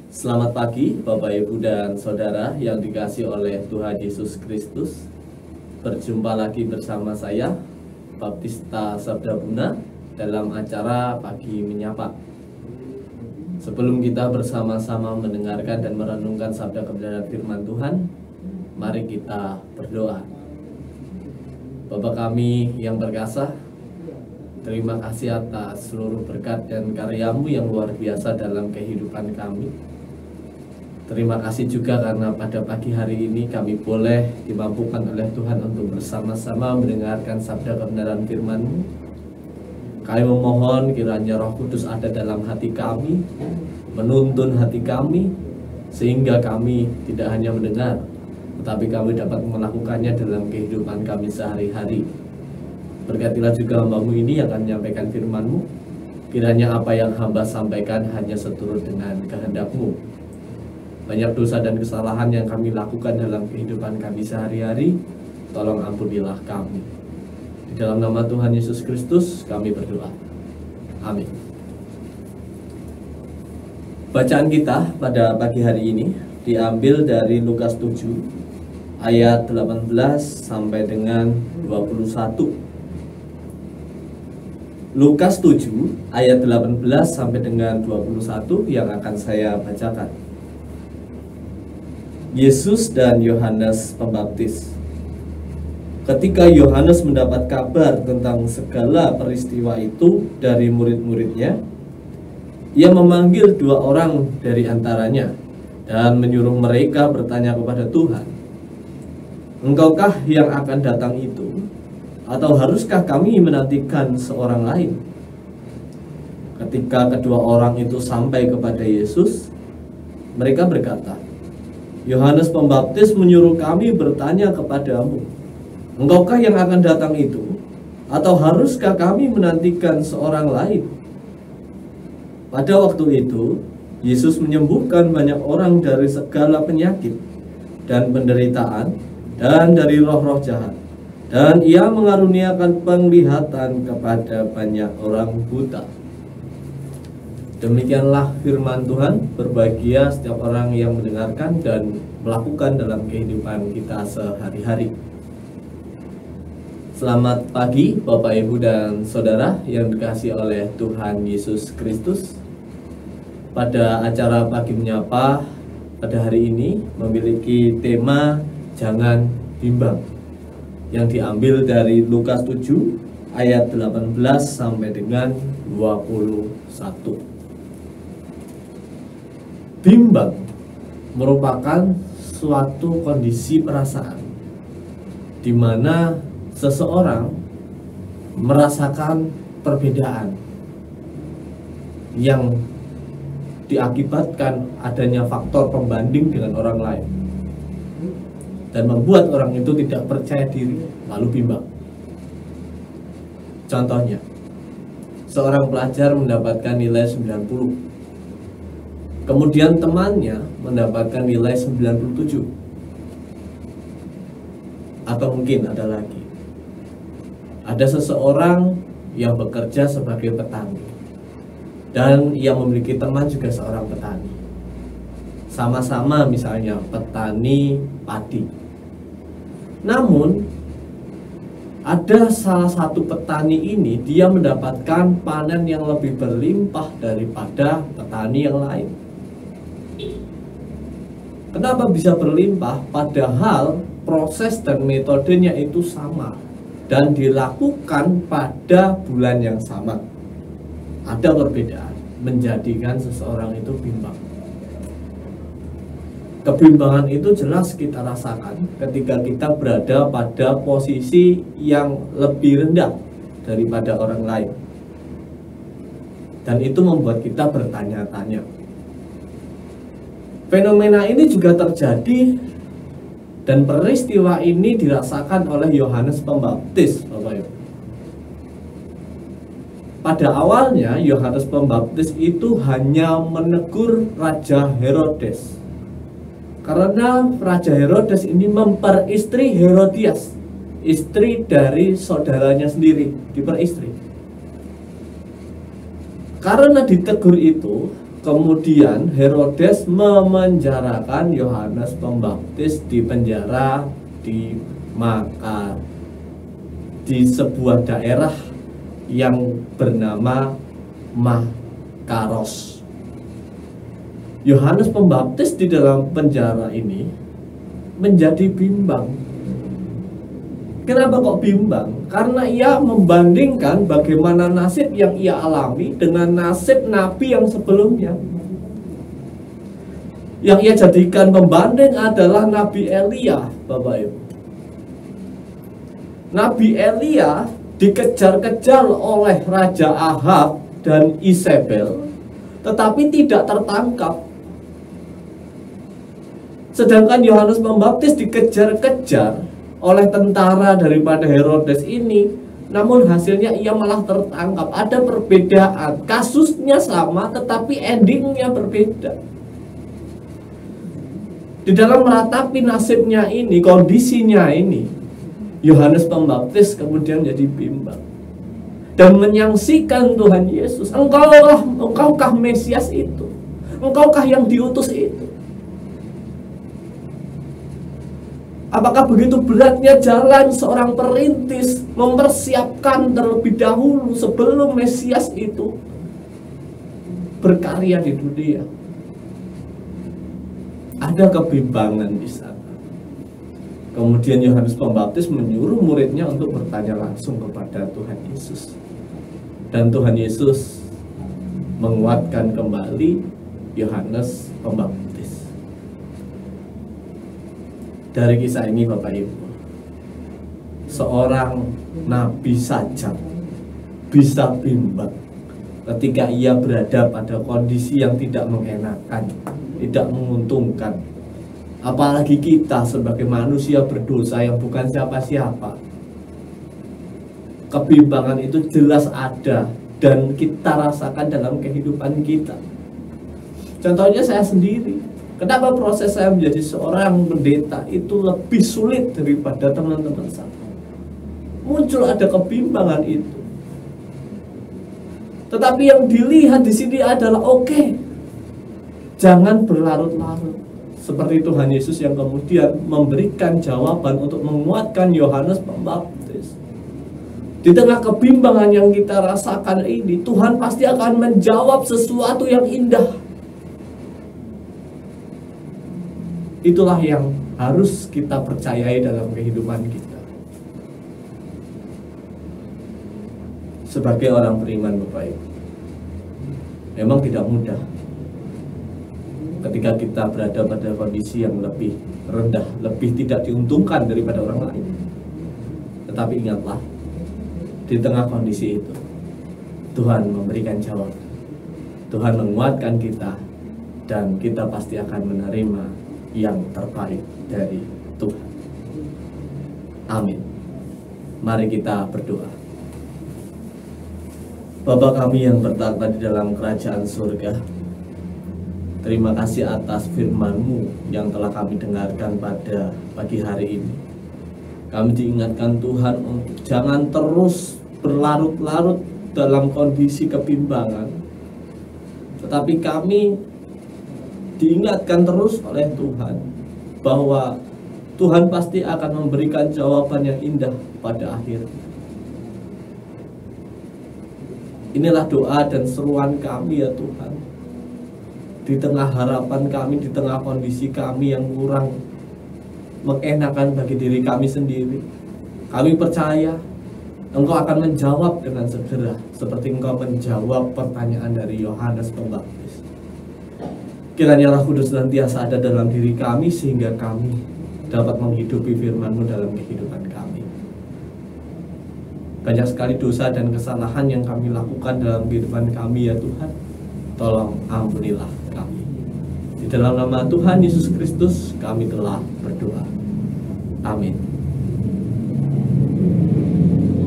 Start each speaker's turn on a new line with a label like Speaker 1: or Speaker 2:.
Speaker 1: Selamat pagi Bapak Ibu dan Saudara yang dikasihi oleh Tuhan Yesus Kristus. Berjumpa lagi bersama saya Baptista Sabda Buna dalam acara Pagi Menyapa. Sebelum kita bersama-sama mendengarkan dan merenungkan sabda kebenaran firman Tuhan, mari kita berdoa. Bapa kami yang berkasa, terima kasih atas seluruh berkat dan karya-Mu yang luar biasa dalam kehidupan kami. Terima kasih juga karena pada pagi hari ini kami boleh dimampukan oleh Tuhan untuk bersama-sama mendengarkan sabda kebenaran firman-Mu. Kami memohon kiranya Roh Kudus ada dalam hati kami, menuntun hati kami, sehingga kami tidak hanya mendengar, tetapi kami dapat melakukannya dalam kehidupan kami sehari-hari. Berkatilah juga hamba-Mu ini yang akan menyampaikan firman-Mu. Kiranya apa yang hamba sampaikan hanya seturut dengan kehendak-Mu. Banyak dosa dan kesalahan yang kami lakukan dalam kehidupan kami sehari-hari, tolong ampunilah kami. Di dalam nama Tuhan Yesus Kristus kami berdoa. Amin. Bacaan kita pada pagi hari ini diambil dari Lukas 7 ayat 18 sampai dengan 21. Lukas 7 ayat 18 sampai dengan 21 yang akan saya bacakan. Yesus dan Yohanes Pembaptis. Ketika Yohanes mendapat kabar tentang segala peristiwa itu dari murid-muridnya, ia memanggil 2 orang dari antaranya dan menyuruh mereka bertanya kepada Tuhan, "Engkaukah yang akan datang itu, atau haruskah kami menantikan seorang lain?" Ketika kedua orang itu sampai kepada Yesus, mereka berkata, "Yohanes Pembaptis menyuruh kami bertanya kepadamu, engkaukah yang akan datang itu, atau haruskah kami menantikan seorang lain?" Pada waktu itu, Yesus menyembuhkan banyak orang dari segala penyakit dan penderitaan dan dari roh-roh jahat, dan ia mengaruniakan penglihatan kepada banyak orang buta. Demikianlah firman Tuhan. Berbahagia setiap orang yang mendengarkan dan melakukan dalam kehidupan kita sehari-hari. Selamat pagi Bapak Ibu dan Saudara yang dikasihi oleh Tuhan Yesus Kristus. Pada acara Pagi Menyapa pada hari ini memiliki tema Jangan Bimbang, yang diambil dari Lukas 7 ayat 18 sampai dengan 21. Bimbang merupakan suatu kondisi perasaan di mana seseorang merasakan perbedaan yang diakibatkan adanya faktor pembanding dengan orang lain dan membuat orang itu tidak percaya diri lalu bimbang. Contohnya, seorang pelajar mendapatkan nilai 90, kemudian temannya mendapatkan nilai 97. Atau mungkin ada lagi, ada seseorang yang bekerja sebagai petani dan yang memiliki teman juga seorang petani. Sama-sama misalnya petani padi. Namun ada salah satu petani ini, dia mendapatkan panen yang lebih berlimpah daripada petani yang lain. Kenapa bisa berlimpah? Padahal proses dan metodenya itu sama dan dilakukan pada bulan yang sama. Ada perbedaan menjadikan seseorang itu bimbang. Kebimbangan itu jelas kita rasakan ketika kita berada pada posisi yang lebih rendah daripada orang lain. Dan itu membuat kita bertanya-tanya. Fenomena ini juga terjadi dan peristiwa ini dirasakan oleh Yohanes Pembaptis, Bapak Ibu. Pada awalnya Yohanes Pembaptis itu hanya menegur Raja Herodes, karena Raja Herodes ini memperistri Herodias, istri dari saudaranya sendiri, diperistri. Karena ditegur itu, kemudian Herodes memenjarakan Yohanes Pembaptis di penjara di sebuah daerah yang bernama Makaros. Yohanes Pembaptis di dalam penjara ini menjadi bimbang. Kenapa kok bimbang? Karena ia membandingkan bagaimana nasib yang ia alami dengan nasib nabi yang sebelumnya. Yang ia jadikan pembanding adalah Nabi Elia, Bapak Ibu. Nabi Elia dikejar-kejar oleh Raja Ahab dan Isabel, tetapi tidak tertangkap. Sedangkan Yohanes Pembaptis dikejar-kejar oleh tentara daripada Herodes ini, namun hasilnya ia malah tertangkap. Ada perbedaan, kasusnya sama tetapi endingnya berbeda. Di dalam meratapi nasibnya ini, kondisinya ini, Yohanes Pembaptis kemudian jadi bimbang dan menyaksikan Tuhan Yesus. Engkaukah Mesias itu? Engkaukah yang diutus itu? Apakah begitu beratnya jalan seorang perintis mempersiapkan terlebih dahulu sebelum Mesias itu berkarya di dunia? Ada kebimbangan di sana. Kemudian Yohanes Pembaptis menyuruh muridnya untuk bertanya langsung kepada Tuhan Yesus. Dan Tuhan Yesus menguatkan kembali Yohanes Pembaptis. Dari kisah ini Bapak Ibu, seorang nabi saja bisa bimbang ketika ia berada pada kondisi yang tidak mengenakan, tidak menguntungkan. Apalagi kita sebagai manusia berdosa yang bukan siapa-siapa. Kebimbangan itu jelas ada dan kita rasakan dalam kehidupan kita. Contohnya saya sendiri. Kenapa proses saya menjadi seorang pendeta itu lebih sulit daripada teman-teman saya? Muncul ada kebimbangan itu. Tetapi yang dilihat di sini adalah jangan berlarut-larut. Seperti Tuhan Yesus yang kemudian memberikan jawaban untuk menguatkan Yohanes Pembaptis. Di tengah kebimbangan yang kita rasakan ini, Tuhan pasti akan menjawab sesuatu yang indah. Itulah yang harus kita percayai dalam kehidupan kita. Sebagai orang beriman Bapak Ibu, memang tidak mudah ketika kita berada pada kondisi yang lebih rendah, lebih tidak diuntungkan daripada orang lain. Tetapi ingatlah, di tengah kondisi itu Tuhan memberikan jawaban. Tuhan menguatkan kita, dan kita pasti akan menerima yang terbaik dari Tuhan. Amin. Mari kita berdoa. Bapa kami yang bertata di dalam kerajaan surga, terima kasih atas firman-Mu yang telah kami dengarkan pada pagi hari ini. Kami diingatkan Tuhan untuk jangan terus berlarut-larut dalam kondisi kebimbangan, tetapi kami diingatkan terus oleh Tuhan bahwa Tuhan pasti akan memberikan jawaban yang indah pada akhirnya. Inilah doa dan seruan kami ya Tuhan. Di tengah harapan kami, di tengah kondisi kami yang kurang mengenakan bagi diri kami sendiri, kami percaya Engkau akan menjawab dengan segera, seperti Engkau menjawab pertanyaan dari Yohanes Pembaptis. Kiranya Roh Kudus senantiasa ada dalam diri kami, sehingga kami dapat menghidupi firman-Mu dalam kehidupan kami. Banyak sekali dosa dan kesalahan yang kami lakukan dalam kehidupan kami ya Tuhan. Tolong ampunilah kami. Di dalam nama Tuhan Yesus Kristus kami telah berdoa. Amin.